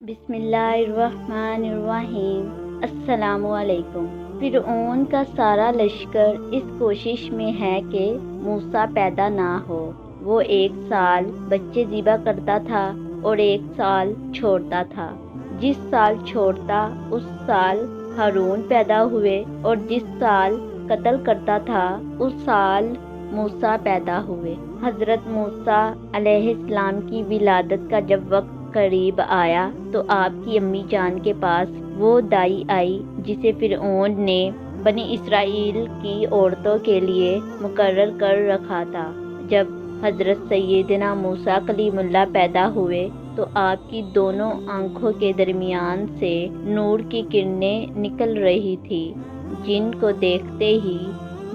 بسم اللہ الرحمن الرحیم۔ السلام علیکم۔ فرعون کا سارا لشکر اس کوشش میں ہے کہ موسیٰ پیدا نہ ہو۔ وہ 1 سال بچے ذبح کرتا تھا اور 1 سال چھوڑتا تھا۔ جس سال چھوڑتا اس سال ہارون پیدا ہوئے اور جس سال قتل کرتا تھا اس سال موسیٰ پیدا ہوئے۔ حضرت موسیٰ علیہ السلام کی ولادت کا جب وقت قریب آیا تو آپ کی امی جان کے پاس وہ دائی آئی جسے فرعون نے بنی اسرائیل کی عورتوں کے لیے مقرر کر رکھا تھا۔ جب حضرت سیدنا موسیٰ کلیم اللہ پیدا ہوئے تو آپ کی دونوں آنکھوں کے درمیان سے نور کی کرنیں نکل رہی تھی، جن کو دیکھتے ہی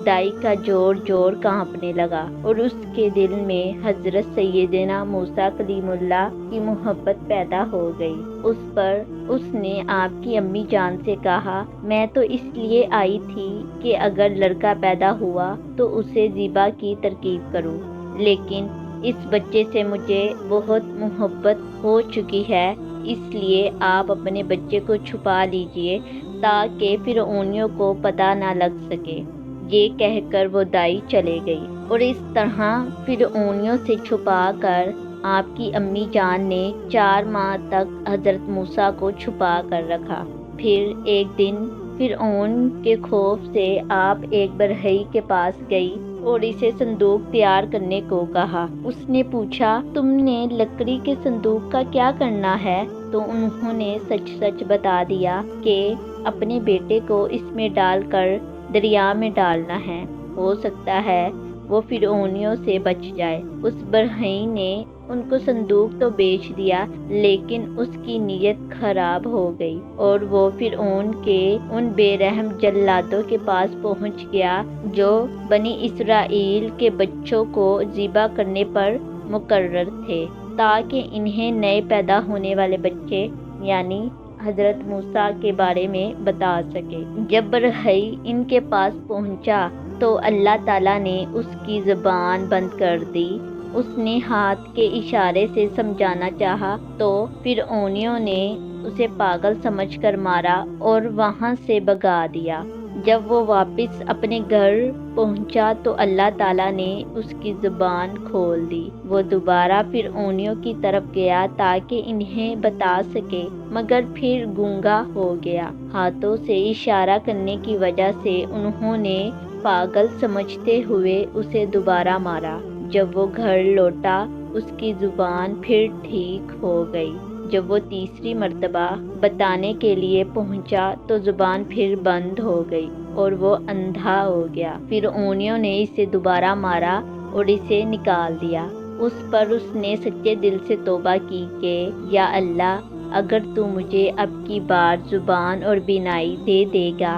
دائی کا جوڑ کانپنے لگا اور اس کے دل میں حضرت سیدنا موسیٰ کلیم اللہ کی محبت پیدا ہو گئی۔ اس پر اس نے آپ کی امی جان سے کہا، میں تو اس لیے آئی تھی کہ اگر لڑکا پیدا ہوا تو اسے ذبح کی ترکیب کروں، لیکن اس بچے سے مجھے بہت محبت ہو چکی ہے، اس لیے آپ اپنے بچے کو چھپا لیجئے تاکہ فرعونیوں کو پتہ نہ لگ سکے۔ یہ کہہ کر وہ دائی چلے گئی اور اس طرح فرعونیوں سے چھپا کر آپ کی امی جان نے 4 ماہ تک حضرت موسیٰ کو چھپا کر رکھا۔ پھر ایک دن فرعون کے خوف سے آپ ایک برہئی کے پاس گئی اور اسے صندوق تیار کرنے کو کہا۔ اس نے پوچھا، تم نے لکڑی کے صندوق کا کیا کرنا ہے؟ تو انہوں نے سچ سچ بتا دیا کہ اپنے بیٹے کو اس میں ڈال کر دریا میں ڈالنا ہے، ہو سکتا ہے وہ فرعونیوں سے بچ جائے۔ اس برہئی نے ان کو صندوق تو بیچ دیا، لیکن اس کی نیت خراب ہو گئی اور وہ فرعون کے ان بے رحم جلادوں کے پاس پہنچ گیا جو بنی اسرائیل کے بچوں کو ذبح کرنے پر مقرر تھے تاکہ انہیں نئے پیدا ہونے والے بچے یعنی حضرت موسیٰ کے بارے میں بتا سکے۔ جب برہئی ان کے پاس پہنچا تو اللہ تعالیٰ نے اس کی زبان بند کر دی۔ اس نے ہاتھ کے اشارے سے سمجھانا چاہا تو فرعونیوں نے اسے پاگل سمجھ کر مارا اور وہاں سے بھگا دیا۔ جب وہ واپس اپنے گھر پہنچا تو اللہ تعالیٰ نے اس کی زبان کھول دی۔ وہ دوبارہ فرعونیوں کی طرف گیا تاکہ انہیں بتا سکے، مگر پھر گونگا ہو گیا۔ ہاتھوں سے اشارہ کرنے کی وجہ سے انہوں نے پاگل سمجھتے ہوئے اسے دوبارہ مارا۔ جب وہ گھر لوٹا اس کی زبان پھر ٹھیک ہو گئی۔ جب وہ تیسری مرتبہ بتانے کے لیے پہنچا تو زبان پھر بند ہو گئی اور وہ اندھا ہو گیا۔ فرعونیوں نے اسے دوبارہ مارا اور اسے نکال دیا۔ اس پر اس نے سچے دل سے توبہ کی کہ یا اللہ، اگر تو مجھے اب کی بار زبان اور بینائی دے دے گا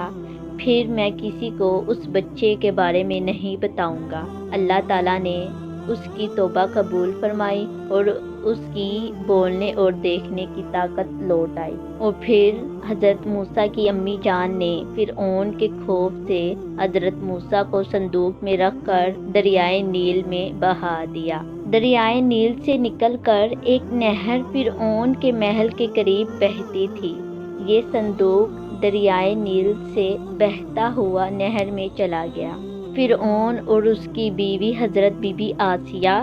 پھر میں کسی کو اس بچے کے بارے میں نہیں بتاؤں گا۔ اللہ تعالیٰ نے اس کی توبہ قبول فرمائی اور اس کی بولنے اور دیکھنے کی طاقت لوٹ آئی۔ اور پھر حضرت موسیٰ کی امی جان نے فرعون کے خوف سے حضرت موسیٰ کو صندوق میں رکھ کر دریائے نیل میں بہا دیا۔ دریائے نیل سے نکل کر ایک نہر فرعون کے محل کے قریب بہتی تھی۔ یہ صندوق دریائے نیل سے بہتا ہوا نہر میں چلا گیا۔ فرعون اور اس کی بیوی حضرت بی بی آسیہ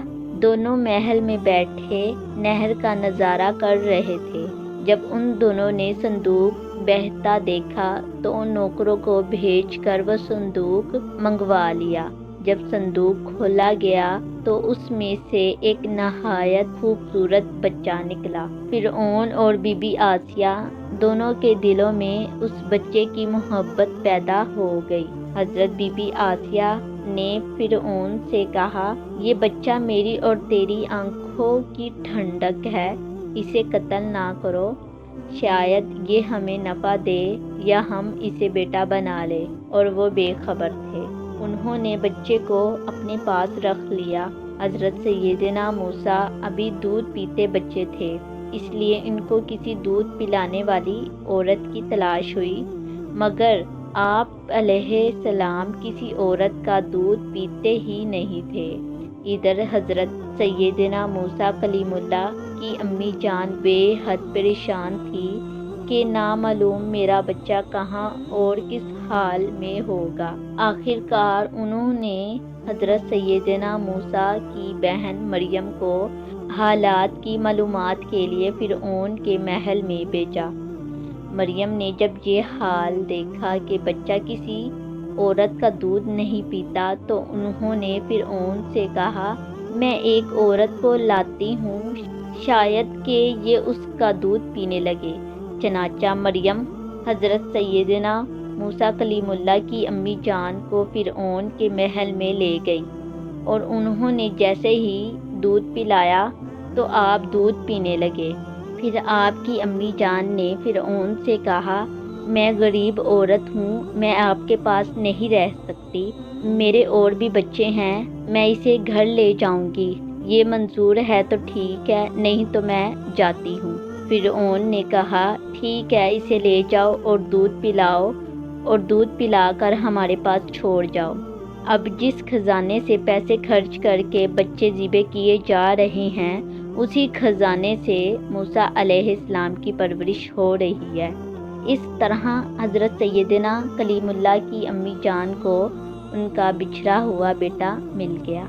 دونوں محل میں بیٹھے نہر کا نظارہ کر رہے تھے۔ جب ان دونوں نے صندوق بہتا دیکھا تو ان نوکروں کو بھیج کر وہ صندوق منگوا لیا۔ جب صندوق کھولا گیا تو اس میں سے ایک نہایت خوبصورت بچہ نکلا۔ فرعون اور بی بی آسیہ دونوں کے دلوں میں اس بچے کی محبت پیدا ہو گئی۔ حضرت بی بی آسیہ نے فرعون سے کہا، یہ بچہ میری اور تیری آنکھوں کی ٹھنڈک ہے، اسے قتل نہ کرو، شاید یہ ہمیں نفع دے یا ہم اسے بیٹا بنا لیں۔ اور وہ بے خبر تھے۔ انہوں نے بچے کو اپنے پاس رکھ لیا۔ حضرت سیدنا موسیٰ ابھی دودھ پیتے بچے تھے، اس لیے ان کو کسی دودھ پلانے والی عورت کی تلاش ہوئی، مگر آپ علیہ السلام کسی عورت کا دودھ پیتے ہی نہیں تھے۔ ادھر حضرت سیدنا موسیٰ کلیم اللہ کی امی جان بے حد پریشان تھی کہ نامعلوم میرا بچہ کہاں اور کس حال میں ہوگا۔ آخر کار انہوں نے حضرت سیدنا موسیٰ کی بہن مریم کو حالات کی معلومات کے لیے فرعون کے محل میں بھیجا۔ مریم نے جب یہ حال دیکھا کہ بچہ کسی عورت کا دودھ نہیں پیتا تو انہوں نے فرعون سے کہا، میں ایک عورت کو لاتی ہوں، شاید کہ یہ اس کا دودھ پینے لگے۔ چنانچہ مریم حضرت سیدنا موسیٰ کلیم اللہ کی امی جان کو فرعون کے محل میں لے گئی اور انہوں نے جیسے ہی دودھ پلایا تو آپ دودھ پینے لگے۔ پھر آپ کی امی جان نے فرعون سے کہا، میں غریب عورت ہوں، میں آپ کے پاس نہیں رہ سکتی، میرے اور بھی بچے ہیں، میں اسے گھر لے جاؤں گی، یہ منظور ہے تو ٹھیک ہے، نہیں تو میں جاتی ہوں۔ فرعون نے کہا، ٹھیک ہے، اسے لے جاؤ اور دودھ پلاؤ اور دودھ پلا کر ہمارے پاس چھوڑ جاؤ۔ اب جس خزانے سے پیسے خرچ کر کے بچے ذبح کیے جا رہے ہیں، اسی خزانے سے موسیٰ علیہ السلام کی پرورش ہو رہی ہے۔ اس طرح حضرت سیدنا کلیم اللہ کی امی جان کو ان کا بچھڑا ہوا بیٹا مل گیا۔